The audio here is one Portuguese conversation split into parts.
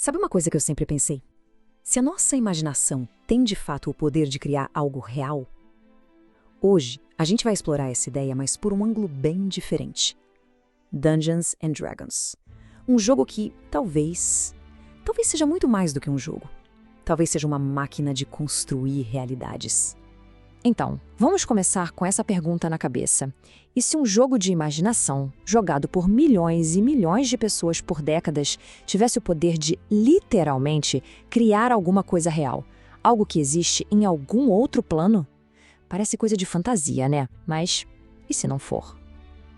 Sabe uma coisa que eu sempre pensei? Se a nossa imaginação tem de fato o poder de criar algo real, hoje a gente vai explorar essa ideia, mas por um ângulo bem diferente. Dungeons and Dragons. Um jogo que talvez seja muito mais do que um jogo. Talvez seja uma máquina de construir realidades. Então, vamos começar com essa pergunta na cabeça. E se um jogo de imaginação, jogado por milhões e milhões de pessoas por décadas, tivesse o poder de, literalmente, criar alguma coisa real? Algo que existe em algum outro plano? Parece coisa de fantasia, né? Mas e se não for?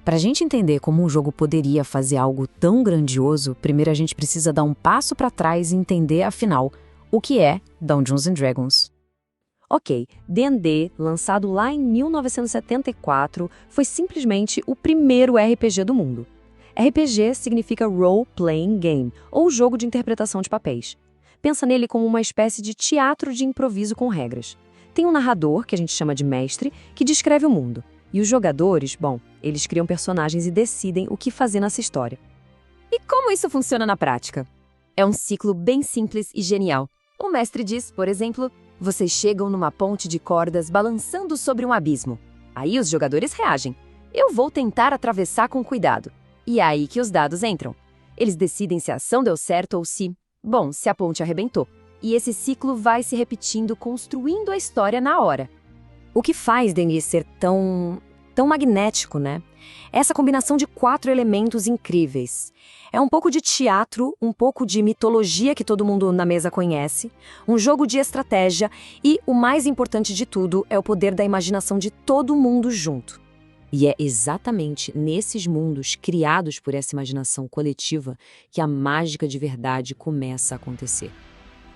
Para a gente entender como um jogo poderia fazer algo tão grandioso, primeiro a gente precisa dar um passo para trás e entender, afinal, o que é Dungeons and Dragons. Ok, D&D, lançado lá em 1974, foi simplesmente o primeiro RPG do mundo. RPG significa Role Playing Game, ou jogo de interpretação de papéis. Pensa nele como uma espécie de teatro de improviso com regras. Tem um narrador, que a gente chama de mestre, que descreve o mundo. E os jogadores, bom, eles criam personagens e decidem o que fazer nessa história. E como isso funciona na prática? É um ciclo bem simples e genial. O mestre diz, por exemplo, vocês chegam numa ponte de cordas balançando sobre um abismo. Aí os jogadores reagem. Eu vou tentar atravessar com cuidado. E é aí que os dados entram. Eles decidem se a ação deu certo ou se a ponte arrebentou. E esse ciclo vai se repetindo, construindo a história na hora. O que faz D&D ser tão magnético, né? Essa combinação de 4 elementos incríveis. É um pouco de teatro, um pouco de mitologia que todo mundo na mesa conhece, um jogo de estratégia e, o mais importante de tudo, é o poder da imaginação de todo mundo junto. E é exatamente nesses mundos criados por essa imaginação coletiva que a mágica de verdade começa a acontecer.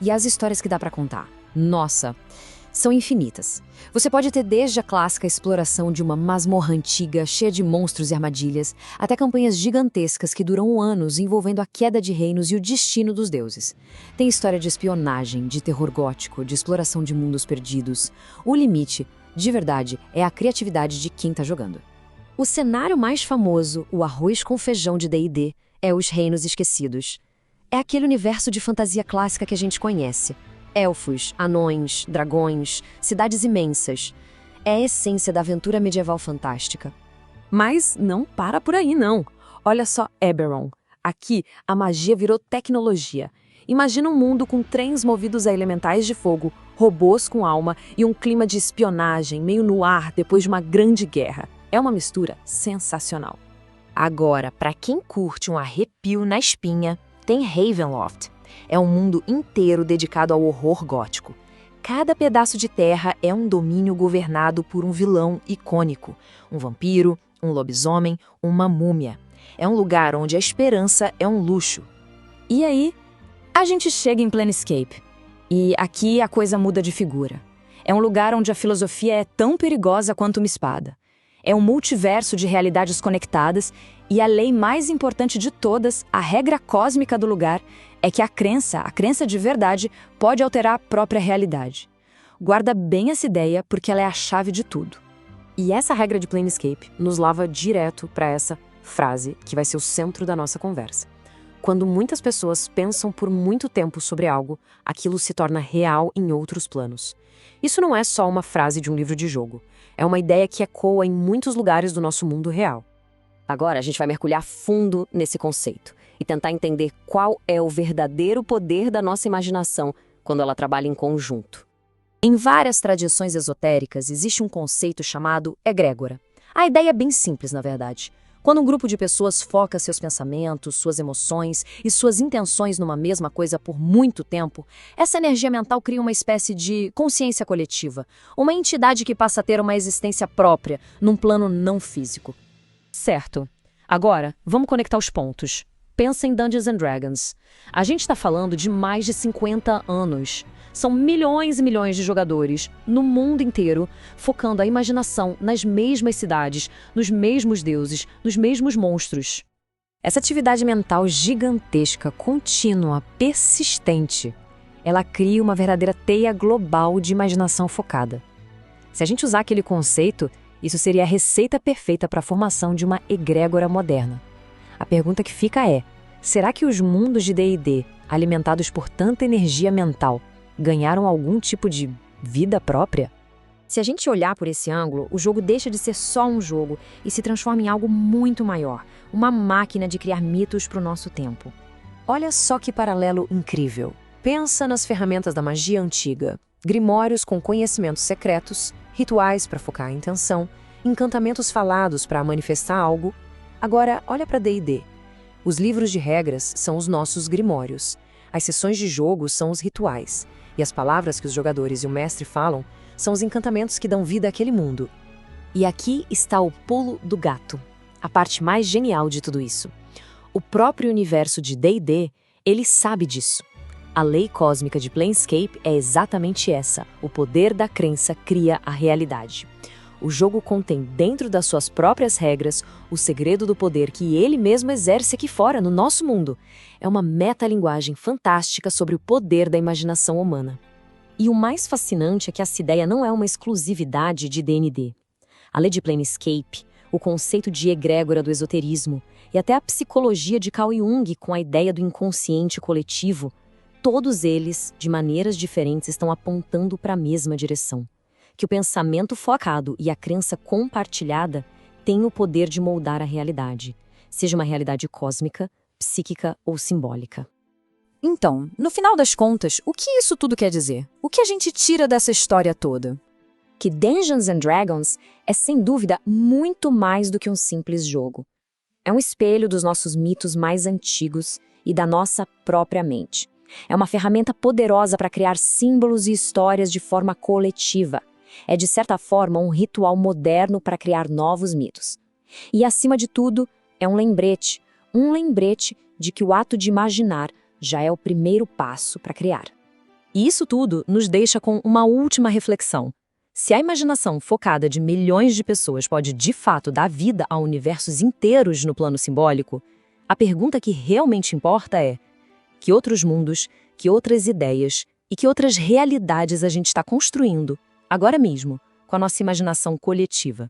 E as histórias que dá pra contar? Nossa, são infinitas. Você pode ter desde a clássica exploração de uma masmorra antiga, cheia de monstros e armadilhas, até campanhas gigantescas que duram anos envolvendo a queda de reinos e o destino dos deuses. Tem história de espionagem, de terror gótico, de exploração de mundos perdidos. O limite, de verdade, é a criatividade de quem tá jogando. O cenário mais famoso, o arroz com feijão de D&D, é os Reinos Esquecidos. É aquele universo de fantasia clássica que a gente conhece. Elfos, anões, dragões, cidades imensas. É a essência da aventura medieval fantástica. Mas não para por aí, não. Olha só Eberron. Aqui, a magia virou tecnologia. Imagina um mundo com trens movidos a elementais de fogo, robôs com alma e um clima de espionagem meio no ar depois de uma grande guerra. É uma mistura sensacional. Agora, para quem curte um arrepio na espinha, tem Ravenloft. É um mundo inteiro dedicado ao horror gótico. Cada pedaço de terra é um domínio governado por um vilão icônico. Um vampiro, um lobisomem, uma múmia. É um lugar onde a esperança é um luxo. E aí, a gente chega em Planescape. E aqui a coisa muda de figura. É um lugar onde a filosofia é tão perigosa quanto uma espada. É um multiverso de realidades conectadas e a lei mais importante de todas, a regra cósmica do lugar, é que a crença de verdade, pode alterar a própria realidade. Guarda bem essa ideia porque ela é a chave de tudo. E essa regra de Planescape nos leva direto para essa frase que vai ser o centro da nossa conversa. Quando muitas pessoas pensam por muito tempo sobre algo, aquilo se torna real em outros planos. Isso não é só uma frase de um livro de jogo. É uma ideia que ecoa em muitos lugares do nosso mundo real. Agora a gente vai mergulhar fundo nesse conceito e tentar entender qual é o verdadeiro poder da nossa imaginação quando ela trabalha em conjunto. Em várias tradições esotéricas existe um conceito chamado egrégora. A ideia é bem simples, na verdade. Quando um grupo de pessoas foca seus pensamentos, suas emoções e suas intenções numa mesma coisa por muito tempo, essa energia mental cria uma espécie de consciência coletiva, uma entidade que passa a ter uma existência própria, num plano não físico. Certo. Agora, vamos conectar os pontos. Pensa em Dungeons and Dragons. A gente está falando de mais de 50 anos. São milhões e milhões de jogadores no mundo inteiro, focando a imaginação nas mesmas cidades, nos mesmos deuses, nos mesmos monstros. Essa atividade mental gigantesca, contínua, persistente, ela cria uma verdadeira teia global de imaginação focada. Se a gente usar aquele conceito, isso seria a receita perfeita para a formação de uma egrégora moderna. A pergunta que fica é: Será que os mundos de D&D, alimentados por tanta energia mental, ganharam algum tipo de vida própria? Se a gente olhar por esse ângulo, o jogo deixa de ser só um jogo e se transforma em algo muito maior, uma máquina de criar mitos para o nosso tempo. Olha só que paralelo incrível. Pensa nas ferramentas da magia antiga. Grimórios com conhecimentos secretos, rituais para focar a intenção, encantamentos falados para manifestar algo. Agora, olha para D&D. Os livros de regras são os nossos grimórios. As sessões de jogo são os rituais. E as palavras que os jogadores e o mestre falam são os encantamentos que dão vida àquele mundo. E aqui está o pulo do gato. A parte mais genial de tudo isso. O próprio universo de D&D, ele sabe disso. A lei cósmica de Planescape é exatamente essa. O poder da crença cria a realidade. O jogo contém dentro das suas próprias regras o segredo do poder que ele mesmo exerce aqui fora, no nosso mundo. É uma metalinguagem fantástica sobre o poder da imaginação humana. E o mais fascinante é que essa ideia não é uma exclusividade de D&D. A lei de Planescape, o conceito de egrégora do esoterismo e até a psicologia de Carl Jung com a ideia do inconsciente coletivo, todos eles, de maneiras diferentes, estão apontando para a mesma direção. Que o pensamento focado e a crença compartilhada têm o poder de moldar a realidade, seja uma realidade cósmica, psíquica ou simbólica. Então, no final das contas, o que isso tudo quer dizer? O que a gente tira dessa história toda? Que Dungeons & Dragons é, sem dúvida, muito mais do que um simples jogo. É um espelho dos nossos mitos mais antigos e da nossa própria mente. É uma ferramenta poderosa para criar símbolos e histórias de forma coletiva. É, de certa forma, um ritual moderno para criar novos mitos. E, acima de tudo, é um lembrete de que o ato de imaginar já é o primeiro passo para criar. E isso tudo nos deixa com uma última reflexão. Se a imaginação focada de milhões de pessoas pode, de fato, dar vida a universos inteiros no plano simbólico, a pergunta que realmente importa é: que outros mundos, que outras ideias e que outras realidades a gente está construindo, agora mesmo, com a nossa imaginação coletiva?